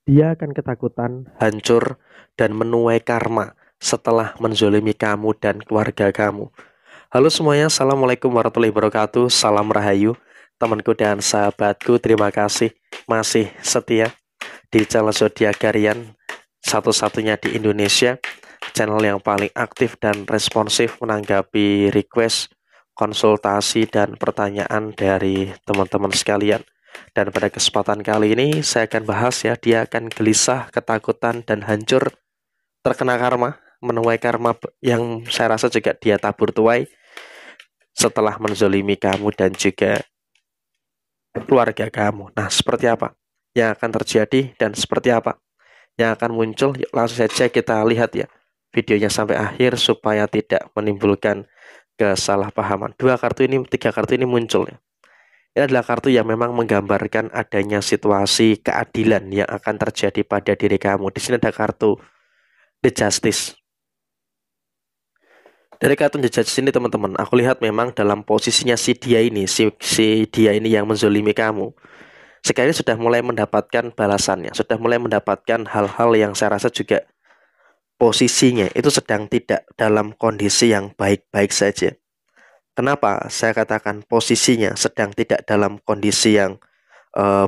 Dia akan ketakutan, hancur, dan menuai karma setelah menzolimi kamu dan keluarga kamu. Halo semuanya, Assalamualaikum warahmatullahi wabarakatuh. Salam Rahayu, temanku dan sahabatku. Terima kasih masih setia di channel Zodiak Garian, satu-satunya di Indonesia, channel yang paling aktif dan responsif menanggapi request, konsultasi, dan pertanyaan dari teman-teman sekalian. Dan pada kesempatan kali ini saya akan bahas ya, dia akan gelisah, ketakutan, dan hancur terkena karma, menuai karma yang saya rasa juga dia tabur tuai setelah menzolimi kamu dan juga keluarga kamu. Nah, seperti apa yang akan terjadi dan seperti apa yang akan muncul? Yuk, langsung saja kita lihat ya videonya sampai akhir supaya tidak menimbulkan kesalahpahaman. Tiga kartu ini muncul ya. Ini adalah kartu yang memang menggambarkan adanya situasi keadilan yang akan terjadi pada diri kamu. Di sini ada kartu The Justice. Dari kartu The Justice ini teman-teman, aku lihat memang dalam posisinya si dia ini yang menzolimi kamu. Sekarang sudah mulai mendapatkan balasannya, sudah mulai mendapatkan hal-hal yang saya rasa juga posisinya itu sedang tidak dalam kondisi yang baik-baik saja. Kenapa saya katakan posisinya sedang tidak dalam kondisi yang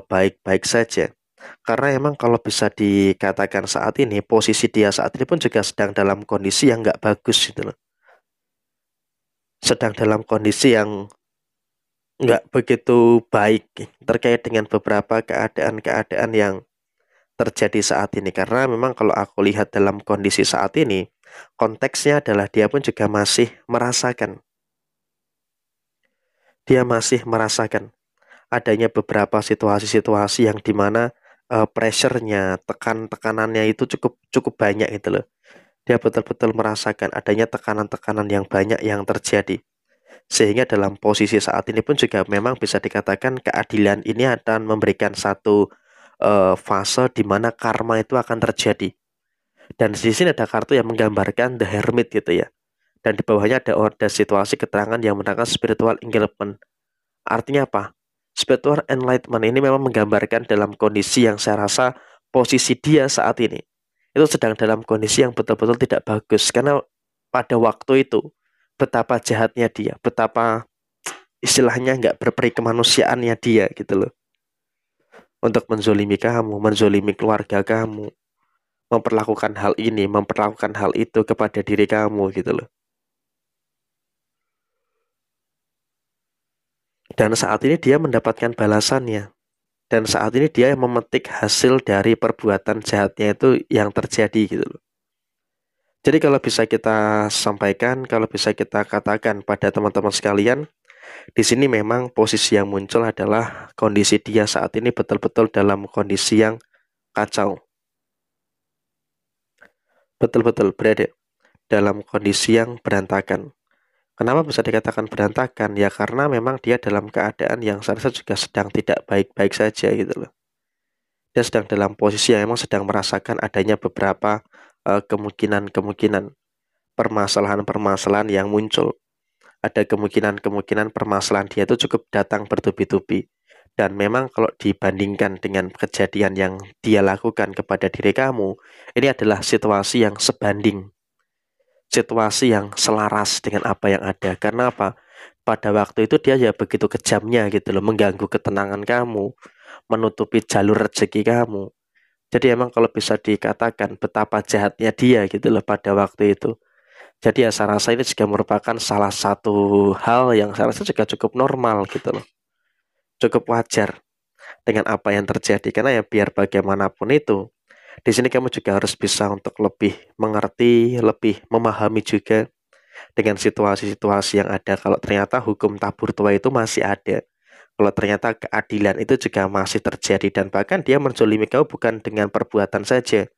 baik-baik saja? Karena emang kalau bisa dikatakan saat ini, posisi dia saat ini pun juga sedang dalam kondisi yang nggak bagus gitu loh. Sedang dalam kondisi yang nggak begitu baik terkait dengan beberapa keadaan-keadaan yang terjadi saat ini. Karena memang kalau aku lihat dalam kondisi saat ini, konteksnya adalah dia pun juga masih merasakan. Dia masih merasakan adanya beberapa situasi-situasi yang dimana pressure-nya, tekanannya itu cukup cukup banyak gitu loh. Dia betul-betul merasakan adanya tekanan-tekanan yang banyak yang terjadi. Sehingga dalam posisi saat ini pun juga memang bisa dikatakan keadilan ini akan memberikan satu fase di mana karma itu akan terjadi. Dan di sini ada kartu yang menggambarkan The Hermit gitu ya. Dan di bawahnya ada situasi keterangan yang menerangkan spiritual enlightenment. Artinya apa? Spiritual enlightenment ini memang menggambarkan dalam kondisi yang saya rasa posisi dia saat ini itu sedang dalam kondisi yang betul-betul tidak bagus. Karena pada waktu itu betapa jahatnya dia, betapa istilahnya nggak berperi kemanusiaannya dia gitu loh. Untuk menzolimi kamu, menzolimi keluarga kamu, memperlakukan hal ini, memperlakukan hal itu kepada diri kamu gitu loh. Dan saat ini dia mendapatkan balasannya. Dan saat ini dia yang memetik hasil dari perbuatan jahatnya itu yang terjadi gitu loh. Jadi kalau bisa kita sampaikan, kalau bisa kita katakan pada teman-teman sekalian, di sini memang posisi yang muncul adalah kondisi dia saat ini betul-betul dalam kondisi yang kacau. Betul-betul berada dalam kondisi yang berantakan. Kenapa bisa dikatakan berantakan? Ya karena memang dia dalam keadaan yang saya rasa juga sedang tidak baik-baik saja gitu loh. Dia sedang dalam posisi yang memang sedang merasakan adanya beberapa kemungkinan-kemungkinan permasalahan-permasalahan yang muncul. Ada kemungkinan-kemungkinan permasalahan dia itu cukup datang bertubi-tubi. Dan memang kalau dibandingkan dengan kejadian yang dia lakukan kepada diri kamu, ini adalah situasi yang sebanding, situasi yang selaras dengan apa yang ada. Karena apa? Pada waktu itu dia ya begitu kejamnya gitu loh, mengganggu ketenangan kamu, menutupi jalur rezeki kamu. Jadi emang kalau bisa dikatakan betapa jahatnya dia gitu loh pada waktu itu. Jadi ya saya rasa ini juga merupakan salah satu hal yang saya rasa juga cukup normal gitu loh. Cukup wajar dengan apa yang terjadi. Karena ya biar bagaimanapun itu, di sini kamu juga harus bisa untuk lebih mengerti, lebih memahami juga dengan situasi-situasi yang ada. Kalau ternyata hukum tabur tua itu masih ada. Kalau ternyata keadilan itu juga masih terjadi. Dan bahkan dia menzolimi kau bukan dengan perbuatan saja,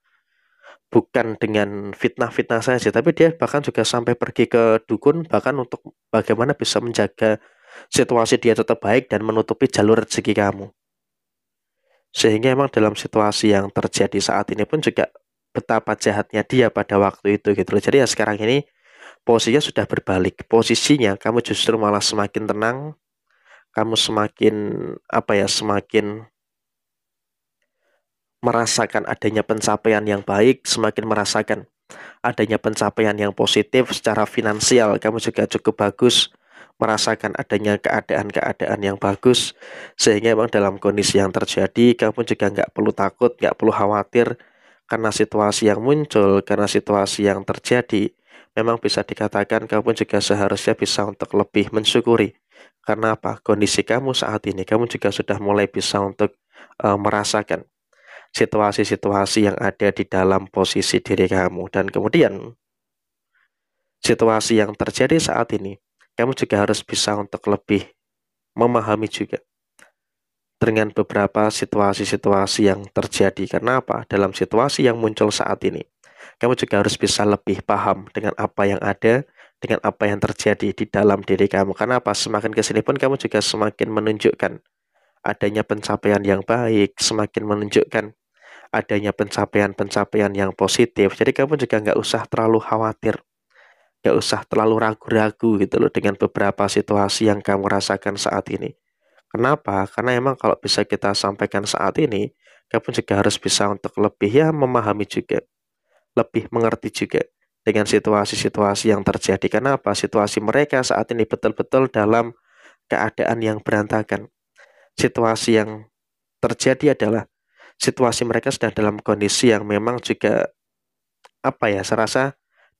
bukan dengan fitnah-fitnah saja, tapi dia bahkan juga sampai pergi ke dukun bahkan untuk bagaimana bisa menjaga situasi dia tetap baik dan menutupi jalur rezeki kamu. Sehingga emang dalam situasi yang terjadi saat ini pun juga betapa jahatnya dia pada waktu itu gitu loh. Jadi ya sekarang ini posisinya sudah berbalik. Posisinya kamu justru malah semakin tenang, kamu semakin apa ya, semakin merasakan adanya pencapaian yang baik, semakin merasakan adanya pencapaian yang positif secara finansial, kamu juga cukup bagus, merasakan adanya keadaan-keadaan yang bagus, sehingga memang dalam kondisi yang terjadi, kamu juga nggak perlu takut, nggak perlu khawatir, karena situasi yang muncul, karena situasi yang terjadi, memang bisa dikatakan kamu juga seharusnya bisa untuk lebih mensyukuri. Karena apa? Kondisi kamu saat ini, kamu juga sudah mulai bisa untuk merasakan situasi-situasi yang ada di dalam posisi diri kamu. Dan kemudian, situasi yang terjadi saat ini, kamu juga harus bisa untuk lebih memahami juga dengan beberapa situasi-situasi yang terjadi. Karena apa? Dalam situasi yang muncul saat ini, kamu juga harus bisa lebih paham dengan apa yang ada, dengan apa yang terjadi di dalam diri kamu. Karena apa? Semakin kesini pun kamu juga semakin menunjukkan adanya pencapaian yang baik, semakin menunjukkan adanya pencapaian-pencapaian yang positif. Jadi kamu juga nggak usah terlalu khawatir, nggak usah terlalu ragu-ragu gitu loh dengan beberapa situasi yang kamu rasakan saat ini. Kenapa? Karena emang kalau bisa kita sampaikan saat ini, kamu juga harus bisa untuk lebih ya memahami juga, lebih mengerti juga dengan situasi-situasi yang terjadi. Kenapa? Situasi mereka saat ini betul-betul dalam keadaan yang berantakan. Situasi yang terjadi adalah situasi mereka sedang dalam kondisi yang memang juga apa ya, saya rasa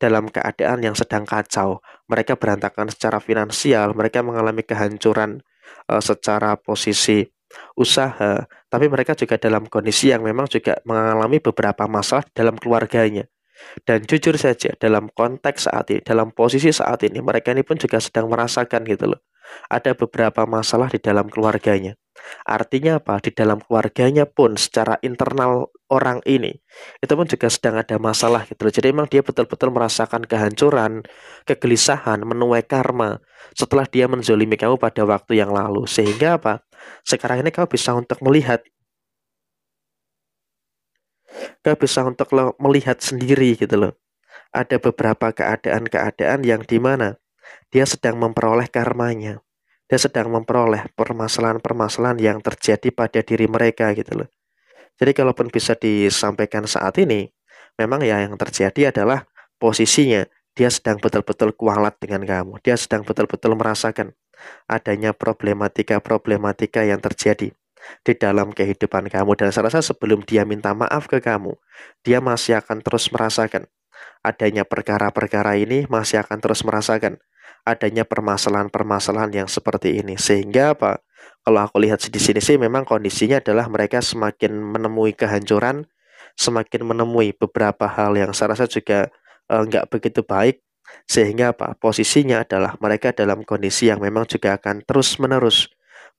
dalam keadaan yang sedang kacau. Mereka berantakan secara finansial, mereka mengalami kehancuran secara posisi usaha, tapi mereka juga dalam kondisi yang memang juga mengalami beberapa masalah dalam keluarganya. Dan jujur saja, dalam konteks saat ini, dalam posisi saat ini, mereka ini pun juga sedang merasakan gitu loh. Ada beberapa masalah di dalam keluarganya. Artinya apa? Di dalam keluarganya pun secara internal orang ini, itu pun juga sedang ada masalah gitu loh. Jadi memang dia betul-betul merasakan kehancuran, kegelisahan, menuai karma setelah dia menzolimi kamu pada waktu yang lalu. Sehingga apa? Sekarang ini kau bisa untuk melihat sendiri gitu loh. Ada beberapa keadaan-keadaan yang dimana dia sedang memperoleh karmanya. Dia sedang memperoleh permasalahan-permasalahan yang terjadi pada diri mereka gitu loh. Jadi kalaupun bisa disampaikan saat ini, memang ya yang terjadi adalah posisinya dia sedang betul-betul kualat dengan kamu. Dia sedang betul-betul merasakan adanya problematika-problematika yang terjadi di dalam kehidupan kamu. Dan saya rasa sebelum dia minta maaf ke kamu, dia masih akan terus merasakan adanya perkara-perkara ini, masih akan terus merasakan adanya permasalahan-permasalahan yang seperti ini. Sehingga apa? Kalau aku lihat di sini sih memang kondisinya adalah mereka semakin menemui kehancuran, semakin menemui beberapa hal yang saya rasa juga nggak begitu baik. Sehingga apa? Posisinya adalah mereka dalam kondisi yang memang juga akan terus-menerus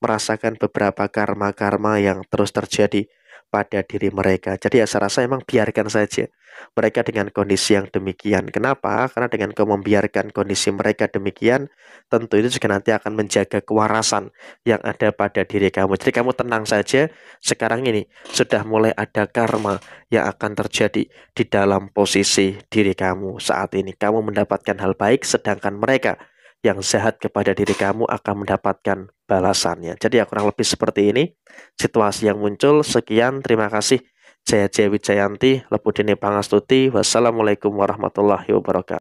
merasakan beberapa karma-karma yang terus terjadi pada diri mereka. Jadi ya saya rasa emang biarkan saja mereka dengan kondisi yang demikian. Kenapa? Karena dengan kau membiarkan kondisi mereka demikian, tentu itu juga nanti akan menjaga kewarasan yang ada pada diri kamu. Jadi kamu tenang saja, sekarang ini sudah mulai ada karma yang akan terjadi di dalam posisi diri kamu saat ini. Kamu mendapatkan hal baik, sedangkan mereka yang sehat kepada diri kamu akan mendapatkan balasannya. Jadi ya kurang lebih seperti ini situasi yang muncul. Sekian, terima kasih. Jaya Jaya Wijayanti, Lepudini Pangastuti. Wassalamualaikum warahmatullahi wabarakatuh.